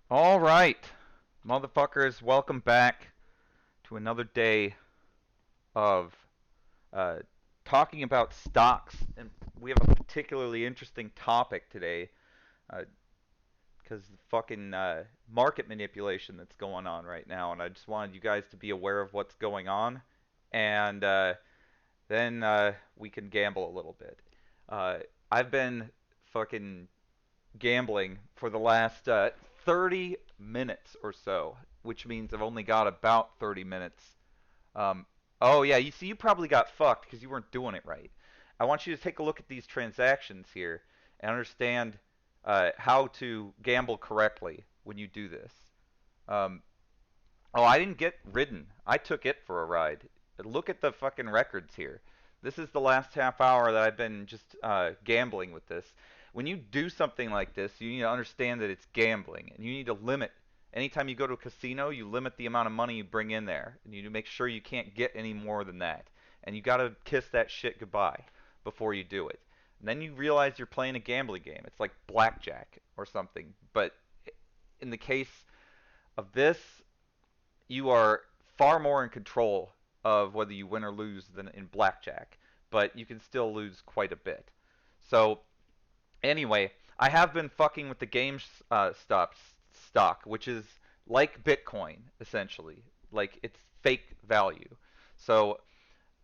All right, motherfuckers, welcome back to another day of uh, talking about stocks. And we have a particularly interesting topic today because the fucking market manipulation that's going on right now. And I just wanted you guys to be aware of what's going on. And then we can gamble a little bit. Uh, I've been fucking gambling for the last 30 minutes or so, which means I've only got about 30 minutes. Um, oh, yeah, you see, you probably got fucked because you weren't doing it right. I want you to take a look at these transactions here and understand how to gamble correctly when you do this. Um, oh, I didn't get ridden. I took it for a ride. Look at the fucking records here. This is the last half hour that I've been just gambling with this. When you do something like this, you need to understand that it's gambling, and you need to limit. Anytime you go to a casino, you limit the amount of money you bring in there, and you need to make sure you can't get any more than that. And you gotta kiss that shit goodbye before you do it. And then you realize you're playing a gambling game. It's like blackjack or something. But in the case of this, you are far more in control of whether you win or lose than in blackjack, but you can still lose quite a bit. So anyway, I have been fucking with the GameStop stock, which is like Bitcoin essentially, like it's fake value. So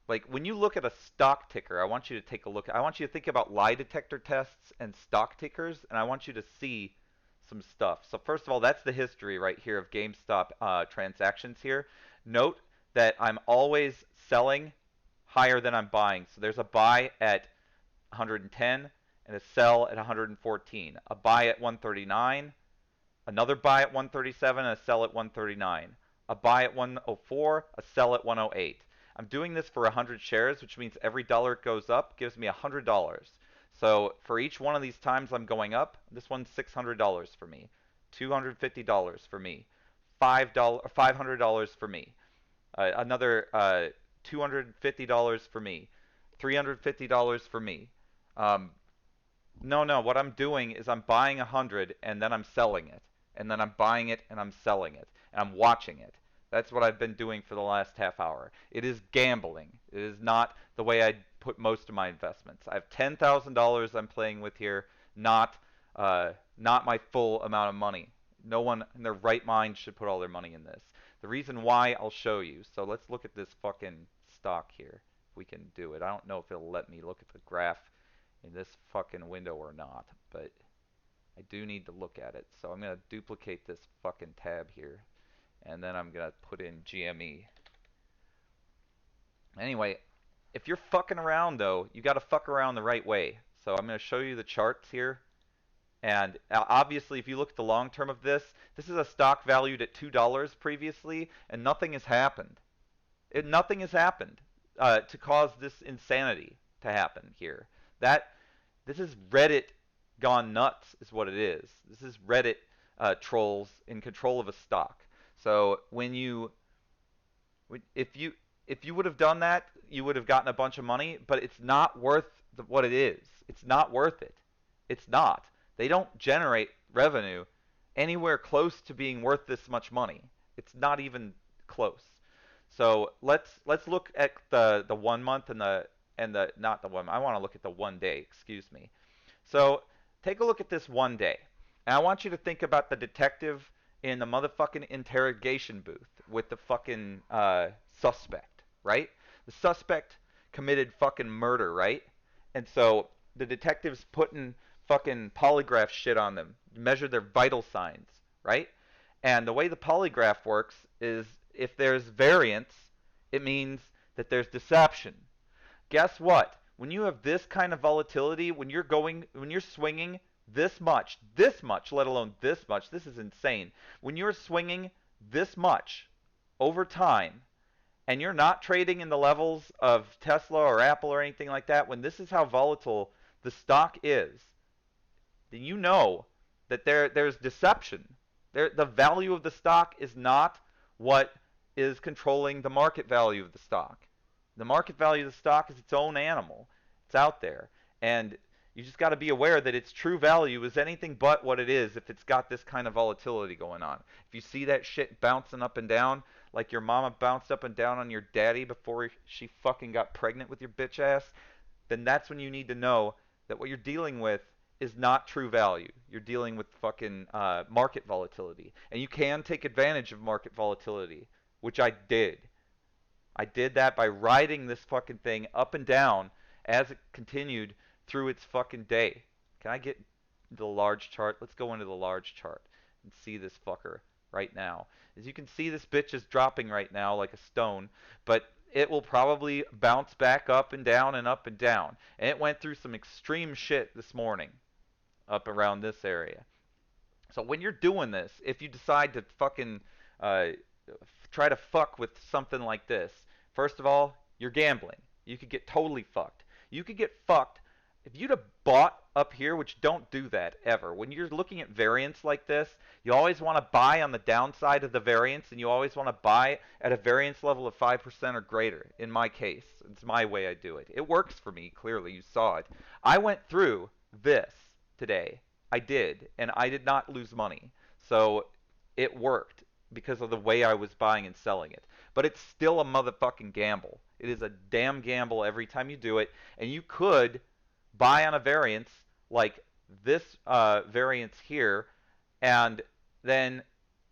like when you look at a stock ticker, I want you to take a look. I want you to think about lie detector tests and stock tickers, and I want you to see some stuff. So first of all, that's the history right here of GameStop transactions here. Note that I'm always selling higher than I'm buying. So there's a buy at 110 and a sell at 114. A buy at 139, another buy at 137, and a sell at 139. A buy at 104, a sell at 108. I'm doing this for 100 shares, which means every dollar it goes up gives me $100. So for each one of these times I'm going up, this one's $600 for me, $250 for me, $500 for me, another $250 for me, $350 for me. Um, no. What I'm doing is I'm buying 100 and then I'm selling it. And then I'm buying it and I'm selling it. And I'm watching it. That's what I've been doing for the last half hour. It is gambling. It is not the way I put most of my investments. I have $10,000 I'm playing with here, not my full amount of money. No one in their right mind should put all their money in this. The reason why I'll show you. So let's look at this fucking stock here. If we can do it. I don't know if it'll let me look at the graph in this fucking window or not, but I do need to look at it. So I'm going to duplicate this fucking tab here, and then I'm going to put in GME. Anyway, if you're fucking around though, you got to fuck around the right way. So I'm going to show you the charts here. And obviously, if you look at the long term of this, this is a stock valued at $2 previously, and nothing has happened. Nothing has happened to cause this insanity to happen here. That This is Reddit gone nuts, is what it is. This is Reddit trolls in control of a stock. So if you would have done that, you would have gotten a bunch of money, but it's not worth what it is. It's not worth it. It's not. They don't generate revenue anywhere close to being worth this much money. It's not even close. So let's look at the 1 month and the not the one. I want to look at the 1 day. Excuse me. So take a look at this 1 day, and I want you to think about the detective in the motherfucking interrogation booth with the fucking suspect, right? The suspect committed fucking murder, right? And so the detective's putting fucking polygraph shit on them, measure their vital signs, right? And the way the polygraph works is if there's variance, it means that there's deception. Guess what? When you have this kind of volatility, when you're swinging this much, let alone this much, this is insane. When you're swinging this much over time, and you're not trading in the levels of Tesla or Apple or anything like that, when this is how volatile the stock is, then you know that there's deception. The value of the stock is not what is controlling the market value of the stock. The market value of the stock is its own animal. It's out there. And You just got to be aware that its true value is anything but what it is if it's got this kind of volatility going on. If you see that shit bouncing up and down, like your mama bounced up and down on your daddy before she fucking got pregnant with your bitch ass, then that's when you need to know that what you're dealing with is not true value. You're dealing with fucking market volatility. And you can take advantage of market volatility, which I did. I did that by riding this fucking thing up and down as it continued through its fucking day. Can I get the large chart? Let's go into the large chart and see this fucker right now. As you can see, this bitch is dropping right now like a stone, but it will probably bounce back up and down and up and down. And it went through some extreme shit this morning up around this area. So when you're doing this, if you decide to fucking uh, try to fuck with something like this, first of all, you're gambling. You could get totally fucked. You could get fucked if you'd have bought up here, which don't do that ever. When you're looking at variance like this, you always want to buy on the downside of the variance, and you always want to buy at a variance level of 5% or greater. In my case, it's my way I do it. It works for me, clearly. You saw it. I went through this today. I did, and I did not lose money. So it worked because of the way I was buying and selling it. But it's still a motherfucking gamble. It is a damn gamble every time you do it, and you could buy on a variance like this variance here, and then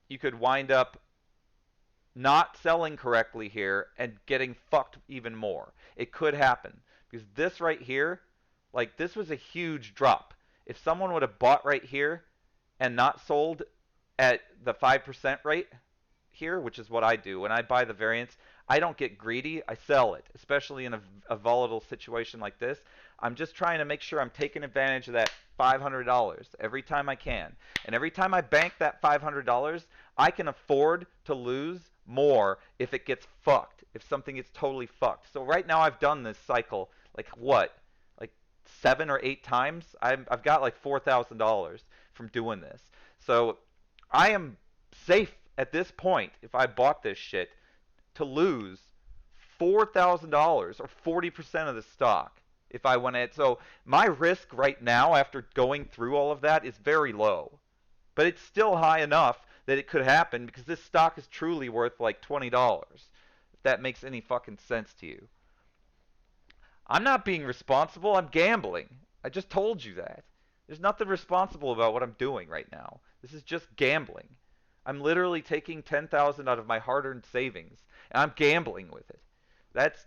you could wind up not selling correctly here and getting fucked even more. It could happen because this right here, like this was a huge drop. If someone would have bought right here and not sold at the 5% rate here, which is what I do when I buy the variance, I don't get greedy. I sell it, especially in a volatile situation like this. I'm just trying to make sure I'm taking advantage of that $500 every time I can. And every time I bank that $500, I can afford to lose more if it gets fucked, if something gets totally fucked. So right now I've done this cycle like what? Like 7 or 8 times. I've got like $4,000 from doing this. So I am safe at this point if I bought this shit to lose $4,000 or 40% of the stock if I went at. So my risk right now after going through all of that is very low. But it's still high enough that it could happen because this stock is truly worth like $20. If that makes any fucking sense to you. I'm not being responsible, I'm gambling. I just told you that. There's nothing responsible about what I'm doing right now. This is just gambling. I'm literally taking 10,000 out of my hard-earned savings and I'm gambling with it. That's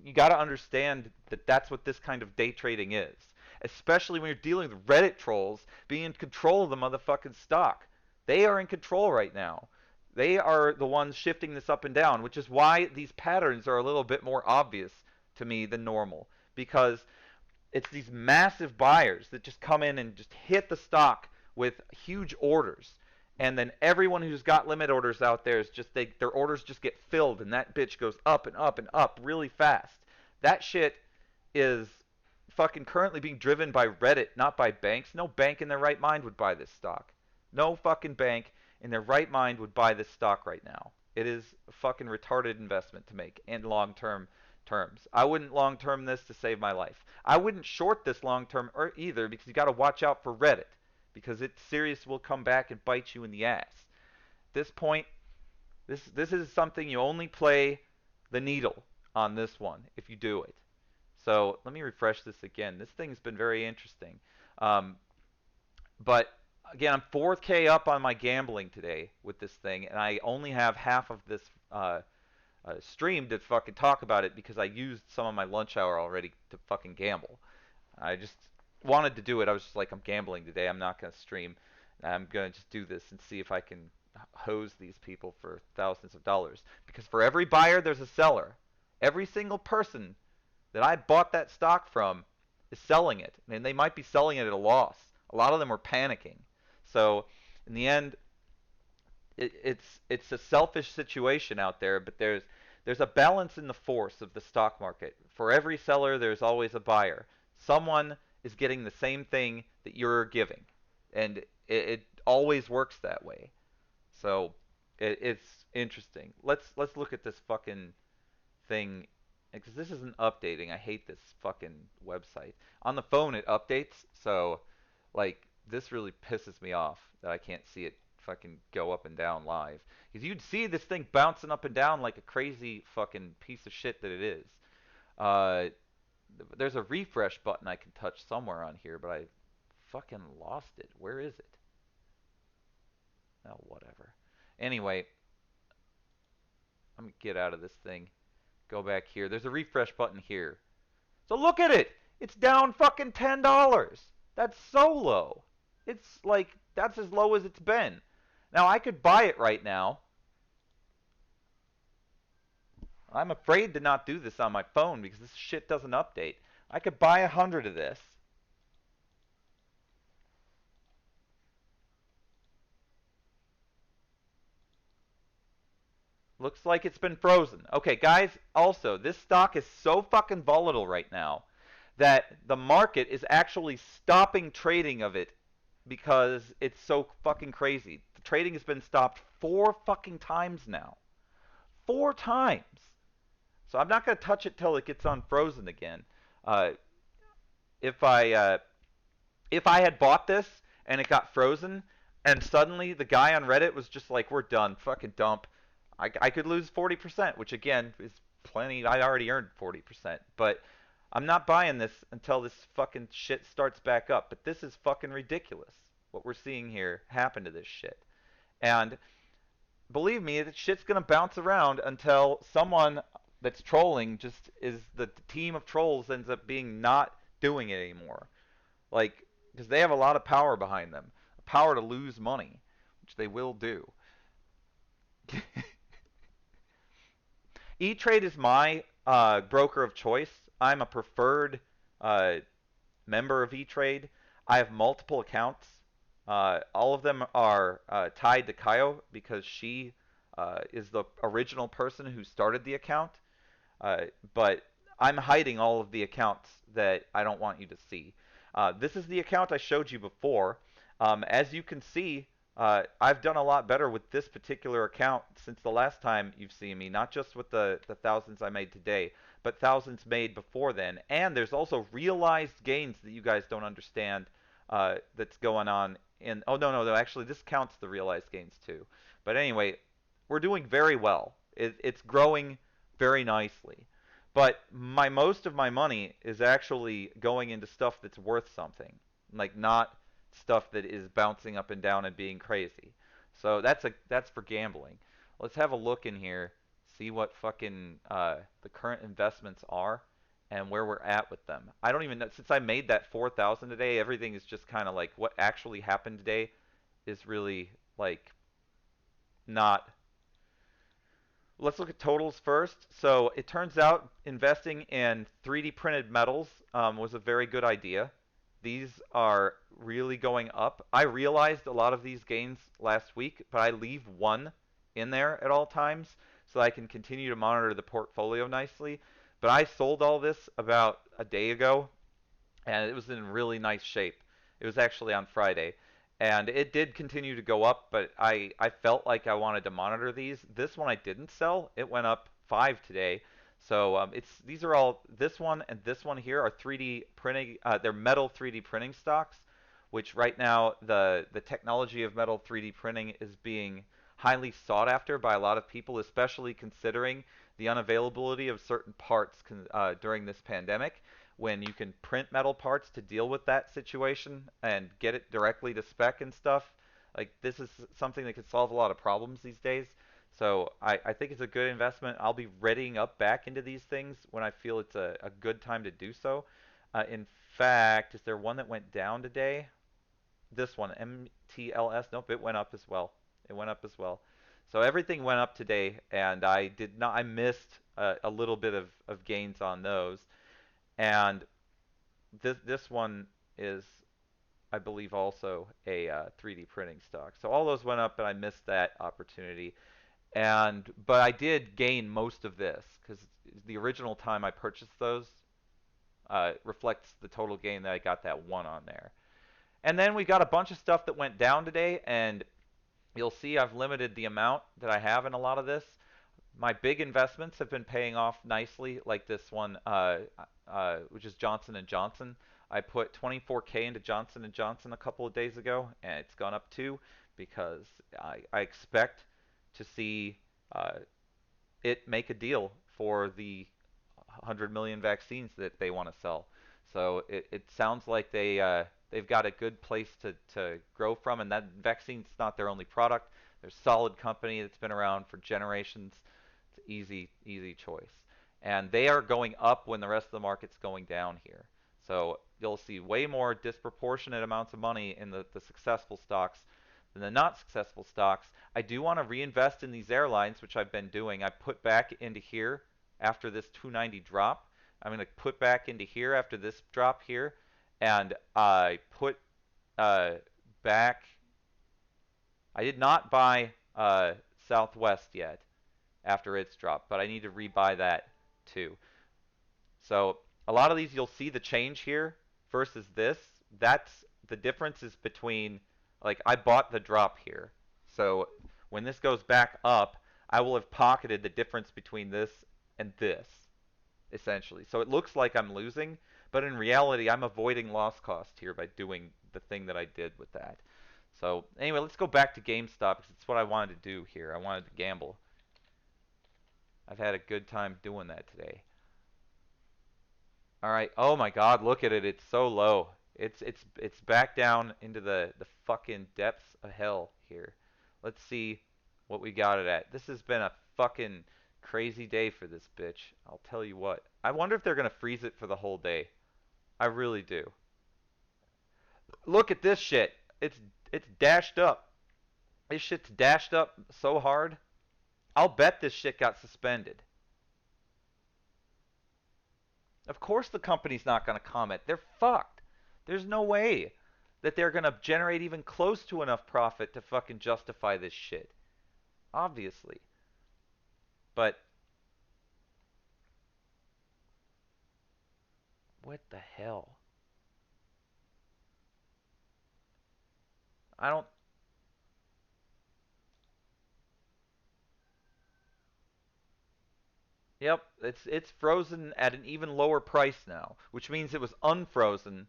you got to understand that that's what this kind of day trading is. Especially when you're dealing with Reddit trolls being in control of the motherfucking stock. They are in control right now. They are the ones shifting this up and down, which is why these patterns are a little bit more obvious to me than normal because it's these massive buyers that just come in and just hit the stock with huge orders. And then everyone who's got limit orders out there is just their orders just get filled and that bitch goes up and up and up really fast. That shit is fucking currently being driven by Reddit, not by banks. No bank in their right mind would buy this stock. No fucking bank in their right mind would buy this stock right now. It is a fucking retarded investment to make in long-term terms. I wouldn't long-term this to save my life. I wouldn't short this long-term either because you got to watch out for Reddit because it's serious will come back and bite you in the ass. At this point, this is something you only play the needle on this one if you do it. So let me refresh this again. This thing's been very interesting. Um, but again, I'm 4K up on my gambling today with this thing, and I only have half of this stream to fucking talk about it because I used some of my lunch hour already to fucking gamble. I just wanted to do it. I was just like, I'm gambling today. I'm not going to stream. I'm going to just do this and see if I can hose these people for thousands of dollars. Because for every buyer, there's a seller. Every single person that I bought that stock from is selling it. And they might be selling it at a loss. A lot of them were panicking. So in the end, it's a selfish situation out there, but there's a balance in the force of the stock market. For every seller, there's always a buyer. Someone is getting the same thing that you're giving, and it always works that way. So it's interesting. Let's look at this fucking thing because this isn't updating. I hate this fucking website. On the phone it updates, so like this really pisses me off that I can't see it fucking go up and down live. Because you'd see this thing bouncing up and down like a crazy fucking piece of shit that it is. Uh, there's a refresh button I can touch somewhere on here, but I fucking lost it. Where is it? Oh, whatever. Anyway, let me get out of this thing. Go back here. There's a refresh button here. So look at it. It's down fucking $10. That's so low. It's like that's as low as it's been. Now I could buy it right now. I'm afraid to not do this on my phone because this shit doesn't update. I could buy 100 of this. Looks like it's been frozen. Okay, guys, also, this stock is so fucking volatile right now that the market is actually stopping trading of it because it's so fucking crazy. The trading has been stopped 4 fucking times now. 4 times. So I'm not going to touch it till it gets unfrozen again. Uh, if I uh, if I had bought this and it got frozen, and suddenly the guy on Reddit was just like, "We're done, fucking dump," I could lose 40%, which again is plenty. I already earned 40%, but I'm not buying this until this fucking shit starts back up. But this is fucking ridiculous. What we're seeing here happen to this shit, and believe me, that shit's gonna bounce around until someone that's trolling just is the team of trolls ends up being not doing it anymore. Like, because they have a lot of power behind them, power to lose money, which they will do. E-Trade is my broker of choice. I'm a preferred uh, member of E-Trade. I have multiple accounts. All of them are tied to Kayo because she is the original person who started the account. But I'm hiding all of the accounts that I don't want you to see. This is the account I showed you before. As you can see, I've done a lot better with this particular account since the last time you've seen me, not just with the thousands I made today, but thousands made before then. And there's also realized gains that you guys don't understand that's going on. Oh, no, no, no, actually, this counts the realized gains too. But anyway, we're doing very well. It's growing very nicely. But most of my money is actually going into stuff that's worth something, like not stuff that is bouncing up and down and being crazy. So that's for gambling. Let's have a look in here, see what fucking the current investments are and where we're at with them. I don't even know since I made that 4,000 today. Everything is just kind of like what actually happened today is really like not. Let's look at totals first. So it turns out investing in 3D printed metals was a very good idea. These are really going up. I realized a lot of these gains last week, but I leave one in there at all times so I can continue to monitor the portfolio nicely. But I sold all this about a day ago, and it was in really nice shape. It was actually on Friday. And it did continue to go up, but I felt like I wanted to monitor these. This one I didn't sell. It went up 5 today. So these are all this one and this one here are 3D printing. They're metal 3D printing stocks, which right now the technology of metal 3D printing is being highly sought after by a lot of people, especially considering the unavailability of certain parts during this pandemic when you can print metal parts to deal with that situation and get it directly to spec and stuff. Like this is something that could solve a lot of problems these days. So I think it's a good investment. I'll be readying up back into these things when I feel it's a good time to do so. In fact, is there one that went down today? This one, MTLS. Nope, it went up as well. It went up as well. So everything went up today, and I did not. I missed a little bit of gains on those. And this one is, I believe, also a 3D printing stock. So all those went up, and I missed that opportunity. But I did gain most of this because the original time I purchased those reflects the total gain that I got that one on there. And then we got a bunch of stuff that went down today, and you'll see I've limited the amount that I have in a lot of this. My big investments have been paying off nicely, like this one, which is Johnson and Johnson. I put 24K into Johnson and Johnson a couple of days ago, and it's gone up too because I expect to see uh, it make a deal for the 100 million vaccines that they want to sell. So it sounds like they've got a good place to grow from, and that vaccine's not their only product. They're a solid company that's been around for generations. It's easy choice. And they are going up when the rest of the market's going down here. So you'll see way more disproportionate amounts of money in the successful stocks than the not successful stocks. I do want to reinvest in these airlines, which I've been doing. I put back into here after this 290 drop. I'm going to put back into here after this drop here. And I put uh, back. I did not buy Southwest yet after its drop, but I need to rebuy that too. So a lot of these you'll see the change here versus this. That's the difference is between, like, I bought the drop here. So when this goes back up, I will have pocketed the difference between this and this, essentially. So it looks like I'm losing, but in reality, I'm avoiding loss cost here by doing the thing that I did with that. So anyway, let's go back to GameStop because it's what I wanted to do here. I wanted to gamble. I've had a good time doing that today. All right. Oh my God, look at it. It's so low. It's back down into the fucking depths of hell here. Let's see what we got it at. This has been a fucking crazy day for this bitch. I'll tell you what. I wonder if they're gonna freeze it for the whole day. I really do. Look at this shit. It's dashed up. This shit's dashed up so hard. I'll bet this shit got suspended. Of course the company's not going to comment. They're fucked. There's no way that they're going to generate even close to enough profit to fucking justify this shit. Obviously. But what the hell? I don't. Yep, it's frozen at an even lower price now, which means it was unfrozen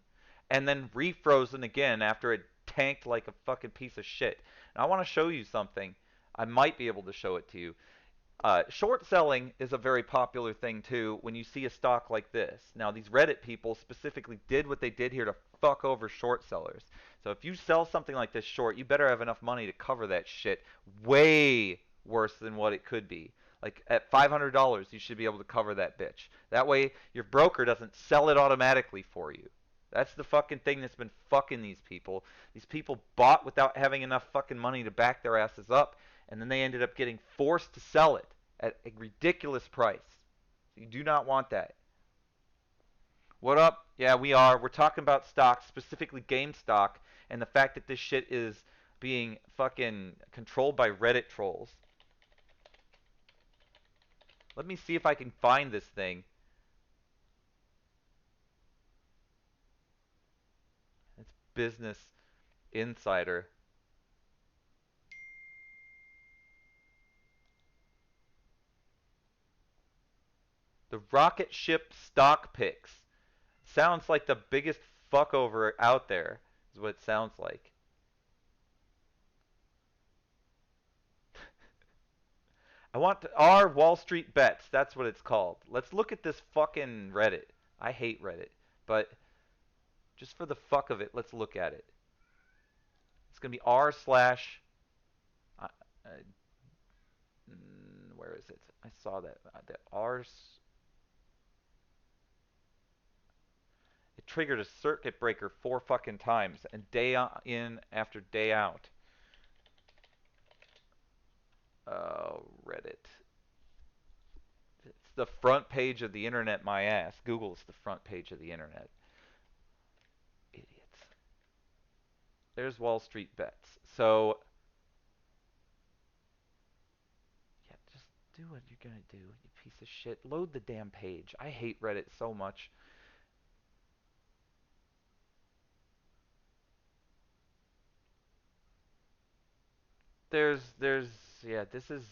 and then refrozen again after it tanked like a fucking piece of shit. And I want to show you something. I might be able to show it to you. Short selling is a very popular thing too when you see a stock like this. Now, these Reddit people specifically did what they did here to fuck over short sellers. So if you sell something like this short, you better have enough money to cover that shit way worse than what it could be. Like at $500, you should be able to cover that bitch. That way, your broker doesn't sell it automatically for you. That's the fucking thing that's been fucking these people. These people bought without having enough fucking money to back their asses up, and then they ended up getting forced to sell it at a ridiculous price. You do not want that. What up? Yeah, we are. We're talking about stocks, specifically GameStop, and the fact that this shit is being fucking controlled by Reddit trolls. Let me see if I can find this thing. It's Business Insider. The rocket ship stock picks. Sounds like the biggest fuckover out there, is what it sounds like. I want our Wall Street bets. That's what it's called. Let's look at this fucking Reddit. I hate Reddit, but just for the fuck of it, let's look at it. It's gonna be r slash. Uh, uh, where is it? I saw that. The r. It triggered a circuit breaker 4 fucking times, and day in after day out. Reddit. It's the front page of the internet, my ass. Google's the front page of the internet. Idiots. There's Wall Street bets. So, yeah, just do what you're gonna do, you piece of shit. Load the damn page. I hate Reddit so much. There's, yeah, this is,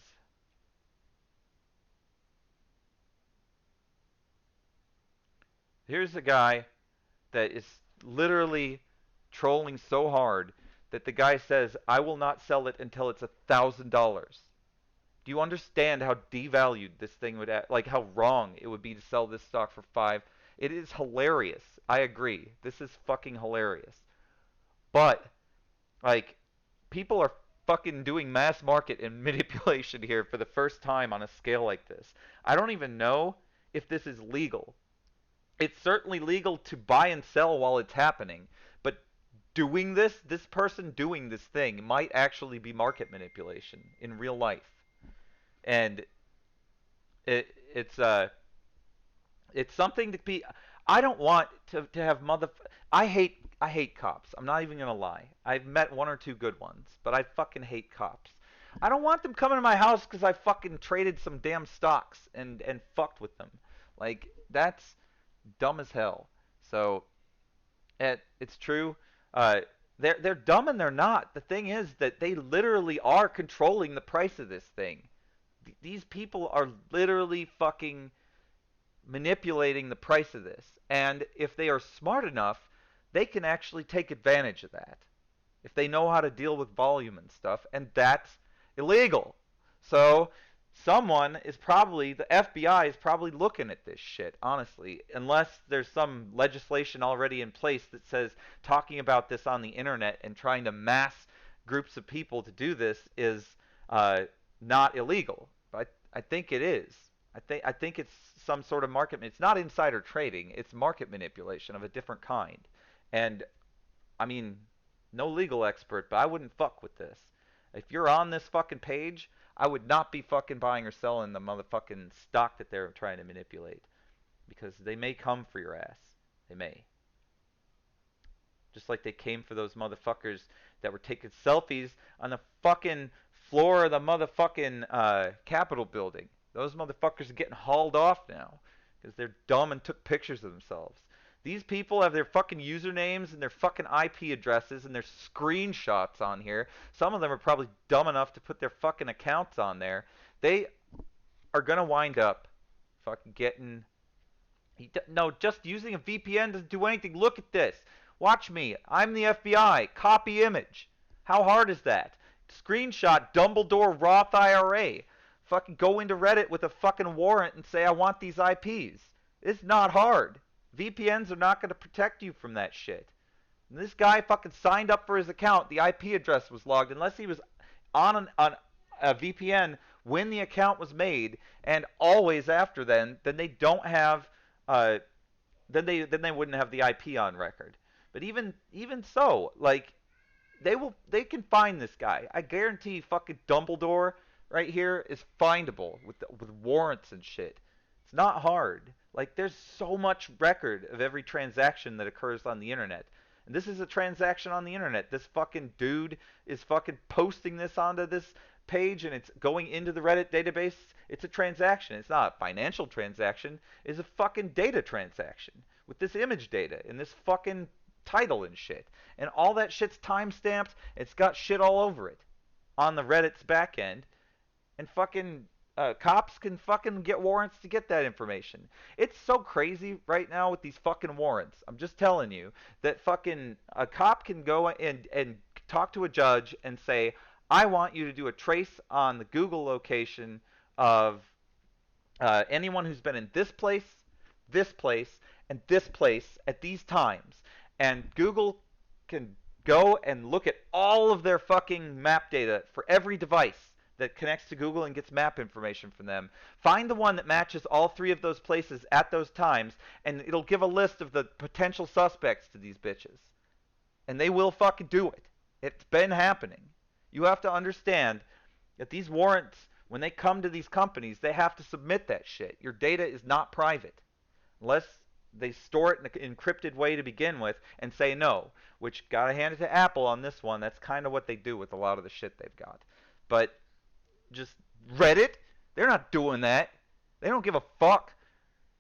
Here's a guy that is literally trolling so hard that the guy says, "I will not sell it until it's $1,000." Do you understand how devalued this thing would like how wrong it would be to sell this stock for 5? It is hilarious. I agree. This is fucking hilarious. But like people are fucking doing mass market and manipulation here for the first time on a scale like this. I don't even know if this is legal. It's certainly legal to buy and sell while it's happening, but doing this person doing this thing might actually be market manipulation in real life. And it's it's something to be. I don't want to have mother. I hate cops. I'm not even gonna lie. I've met one or two good ones, but I fucking hate cops. I don't want them coming to my house because I fucking traded some damn stocks and fucked with them. Like that's dumb as hell. So it's true. Uh, they're dumb and they're not. The thing is that they literally are controlling the price of this thing. These people are literally fucking manipulating the price of this. And if they are smart enough, they can actually take advantage of that. If they know how to deal with volume and stuff, and that's illegal. So someone is probably the FBI is probably looking at this shit, honestly, unless there's some legislation already in place that says talking about this on the internet and trying to mass groups of people to do this is uh, not illegal. But I think it is. I think it's some sort of market. It's not insider trading. It's market manipulation of a different kind. And I mean, no legal expert, but I wouldn't fuck with this. If you're on this fucking page, I would not be fucking buying or selling the motherfucking stock that they're trying to manipulate because they may come for your ass. They may. Just like they came for those motherfuckers that were taking selfies on the fucking floor of the motherfucking Capitol building. Those motherfuckers are getting hauled off now because they're dumb and took pictures of themselves. These people have their fucking usernames and their fucking IP addresses and their screenshots on here. Some of them are probably dumb enough to put their fucking accounts on there. They are gonna wind up fucking getting. No, just using a VPN doesn't do anything. Look at this. Watch me. I'm the FBI. Copy image. How hard is that? Screenshot Dumbledore Roth IRA. Fucking go into Reddit with a fucking warrant and say I want these IPs. It's not hard. VPNs are not going to protect you from that shit. And this guy fucking signed up for his account. The IP address was logged unless he was on a VPN when the account was made, and always after then they don't have uh, then they wouldn't have the IP on record. But even so, like they can find this guy. I guarantee fucking Dumbledore right here is findable with warrants and shit. It's not hard. Like there's so much record of every transaction that occurs on the internet. And this is a transaction on the internet. This fucking dude is fucking posting this onto this page and it's going into the Reddit database. It's a transaction. It's not a financial transaction. It's a fucking data transaction with this image data and this fucking title and shit. And all that shit's time stamped. It's got shit all over it on the Reddit's back end. And fucking cops can fucking get warrants to get that information. It's so crazy right now with these fucking warrants. I'm just telling you that fucking a cop can go and talk to a judge and say, I want you to do a trace on the Google location of anyone who's been in this place, and this place at these times. And Google can go and look at all of their fucking map data for every device that connects to Google and gets map information from them. Find the one that matches all three of those places at those times, and it'll give a list of the potential suspects to these bitches. And they will fucking do it. It's been happening. You have to understand that these warrants, when they come to these companies, they have to submit that shit. Your data is not private. Unless they store it in an encrypted way to begin with and say no, which gotta hand it to Apple on this one. That's kind of what they do with a lot of the shit they've got. But just Reddit, they're not doing that. They don't give a fuck.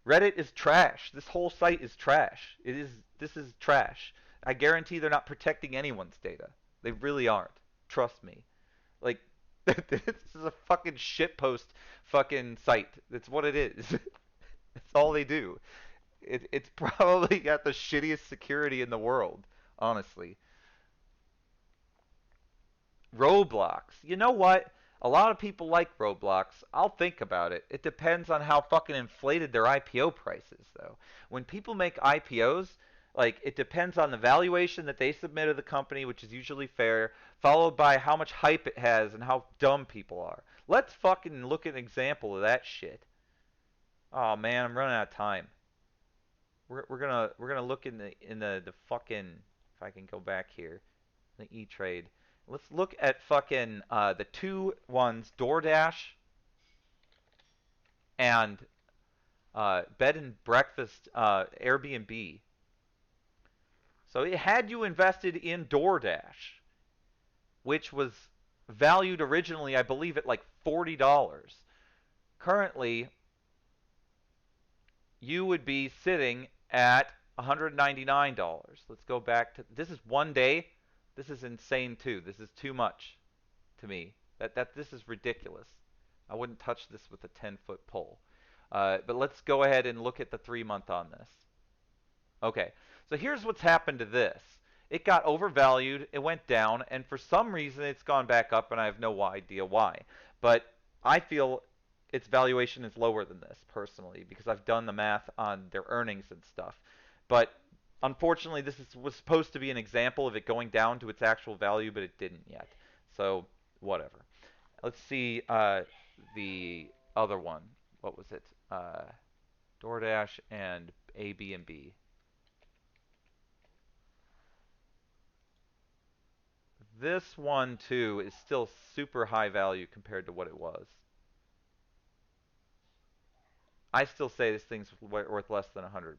Reddit is trash. This whole site is trash. This is trash. I guarantee they're not protecting anyone's data. They really aren't. Trust me. Like this is a fucking shitpost fucking site. That's what it is. That's all they do. It's probably got the shittiest security in the world, honestly. Roblox. You know what? A lot of people like Roblox. I'll think about it. It depends on how fucking inflated their IPO price is, though. When people make IPOs, like, it depends on the valuation that they submit to the company, which is usually fair, followed by how much hype it has and how dumb people are. Let's fucking look at an example of that shit. Oh man, I'm running out of time. We're gonna look in the fucking, if I can go back here, the E Trade. Let's look at fucking the two ones, DoorDash and bed and breakfast Airbnb. So had you invested in DoorDash, which was valued originally, I believe, at like $40, currently you would be sitting at $199. Let's go back to, this is one day. This is insane too. This is too much to me. That this is ridiculous. I wouldn't touch this with a 10-foot pole. But let's go ahead and look at the 3 month on this. Okay, so here's what's happened to this. It got overvalued, it went down, and for some reason it's gone back up, and I have no idea why. But I feel its valuation is lower than this, personally, because I've done the math on their earnings and stuff. But unfortunately, was supposed to be an example of it going down to its actual value, but it didn't yet. So, whatever. Let's see the other one. What was it? DoorDash and Airbnb. This one too is still super high value compared to what it was. I still say this thing's worth less than $100.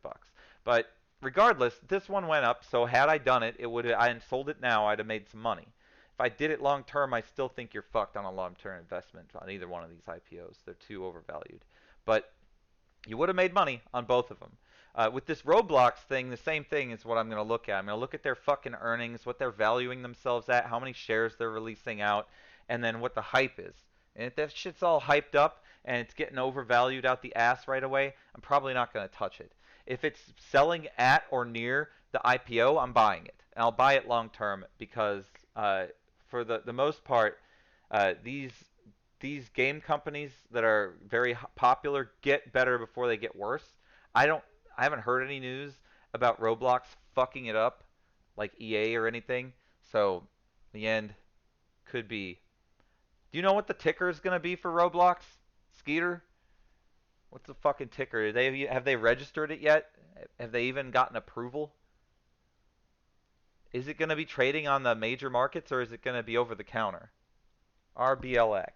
But regardless, this one went up. So had I done it, it would I had sold it now, I'd have made some money. If I did it long term, I still think you're fucked on a long term investment on either one of these IPOs. They're too overvalued. But you would have made money on both of them. With this Roblox thing, the same thing is what I'm going to look at. I'm going to look at their fucking earnings, what they're valuing themselves at, how many shares they're releasing out, and then what the hype is. And if that shit's all hyped up and it's getting overvalued out the ass right away, I'm probably not going to touch it. If it's selling at or near the IPO, I'm buying it. And I'll buy it long term because for the most part, these game companies that are very popular get better before they get worse. I don't I haven't heard any news about Roblox fucking it up like EA or anything. So the end could be. Do you know what the ticker is going to be for Roblox? Skeeter? What's the fucking ticker? Have they registered it yet? Have they even gotten approval? Is it going to be trading on the major markets or is it going to be over the counter? RBLX.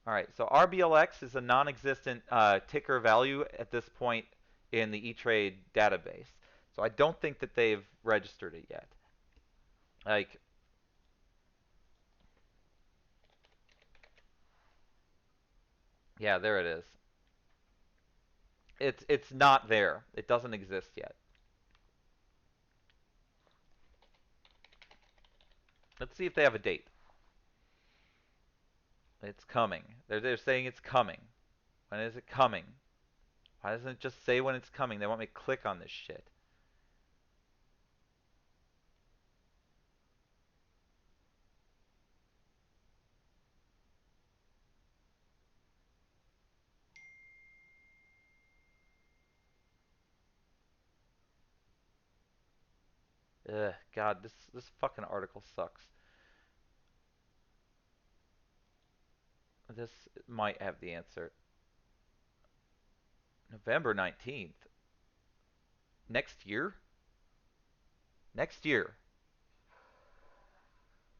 All right, so RBLX is a non-existent ticker value at this point in the E-Trade database. So I don't think that they've registered it yet. Like, yeah, there it is. It's not there. It doesn't exist yet. Let's see if they have a date. It's coming. They're saying it's coming. When is it coming? Why doesn't it just say when it's coming? They want me to click on this shit. Ugh, God, this fucking article sucks. This might have the answer. November 19th. Next year? Next year.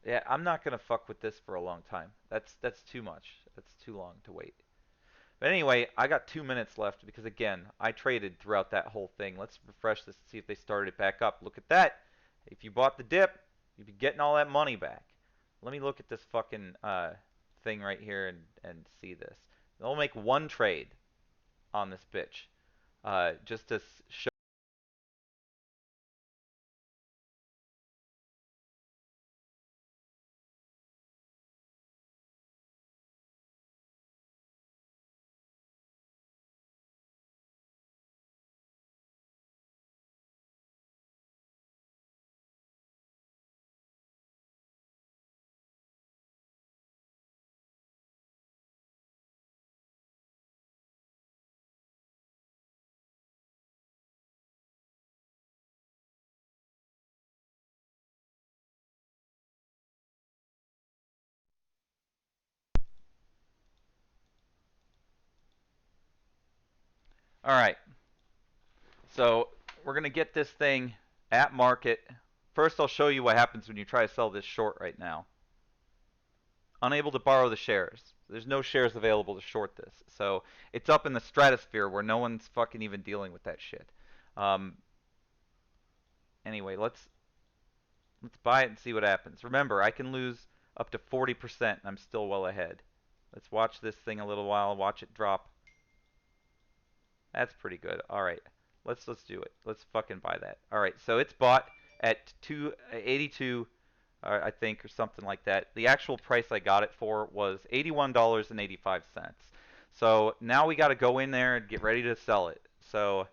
Yeah, I'm not gonna fuck with this for a long time. That's too much. That's too long to wait. But anyway, I got 2 minutes left because again, I traded throughout that whole thing. Let's refresh this and see if they started it back up. Look at that. If you bought the dip, you'd be getting all that money back. Let me look at this fucking thing right here and see this. They'll make one trade on this bitch, just to show. All right. So we're going to get this thing at market. First, I'll show you what happens when you try to sell this short right now. Unable to borrow the shares. There's no shares available to short this. So it's up in the stratosphere where no one's fucking even dealing with that shit. Um, anyway, let's buy it and see what happens. Remember, I can lose up to 40% and I'm still well ahead. Let's watch this thing a little while, watch it drop. That's pretty good. All right. Let's do it. Let's fucking buy that. All right. So it's bought at 282 I think or something like that. The actual price I got it for was $81.85. So now we got to go in there and get ready to sell it. So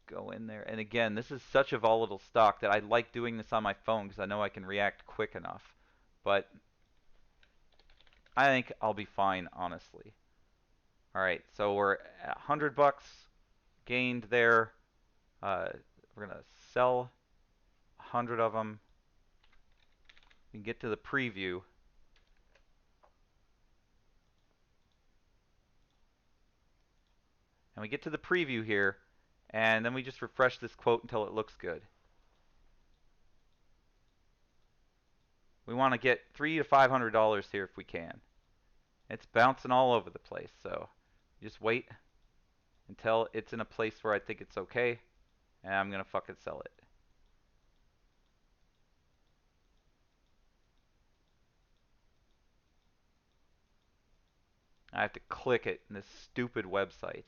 go in there. And again, this is such a volatile stock that I like doing this on my phone because I know I can react quick enough. But I think I'll be fine, honestly. All right, so we're at $100 gained there. We're gonna sell 100 of them. We can get to the preview. And we get to the preview here, and then we just refresh this quote until it looks good. We want to get $300 to $500 here if we can. It's bouncing all over the place, so just wait until it's in a place where I think it's okay, and I'm gonna fucking sell it. I have to click it in this stupid website.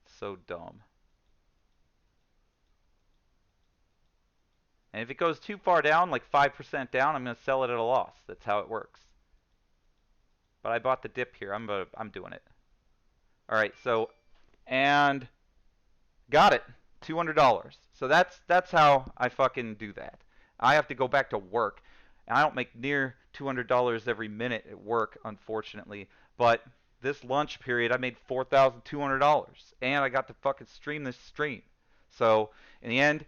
It's so dumb. And if it goes too far down, like 5% down, I'm going to sell it at a loss. That's how it works. But I bought the dip here. I'm doing it. All right, so and got it. $200. So that's how I fucking do that. I have to go back to work. And I don't make near $200 every minute at work, unfortunately. But this lunch period, I made $4,200, and I got to fucking stream this stream. So in the end,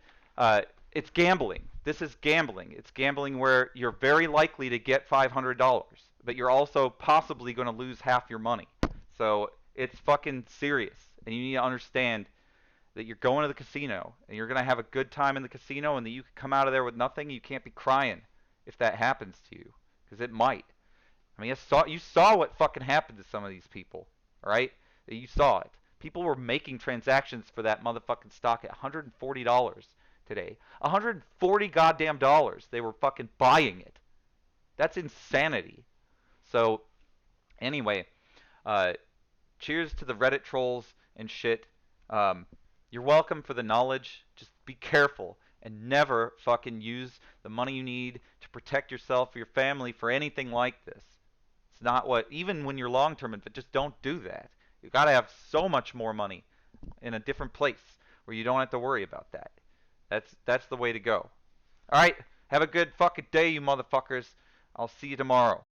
it's gambling. This is gambling. It's gambling where you're very likely to get $500, but you're also possibly going to lose half your money. So it's fucking serious, and you need to understand that you're going to the casino and you're going to have a good time in the casino, and that you could come out of there with nothing. You can't be crying if that happens to you, because it might. I mean, you saw what fucking happened to some of these people, all right? You saw it. People were making transactions for that motherfucking stock at $140 today. 140 goddamn dollars. They were fucking buying it. That's insanity. So, anyway, uh, cheers to the Reddit trolls and shit. You're welcome for the knowledge. Just be careful and never fucking use the money you need to protect yourself or your family for anything like this. It's not what, even when you're long term, just don't do that. You got to have so much more money in a different place where you don't have to worry about that. That's the way to go. All right, have a good fucking day, you motherfuckers. I'll see you tomorrow.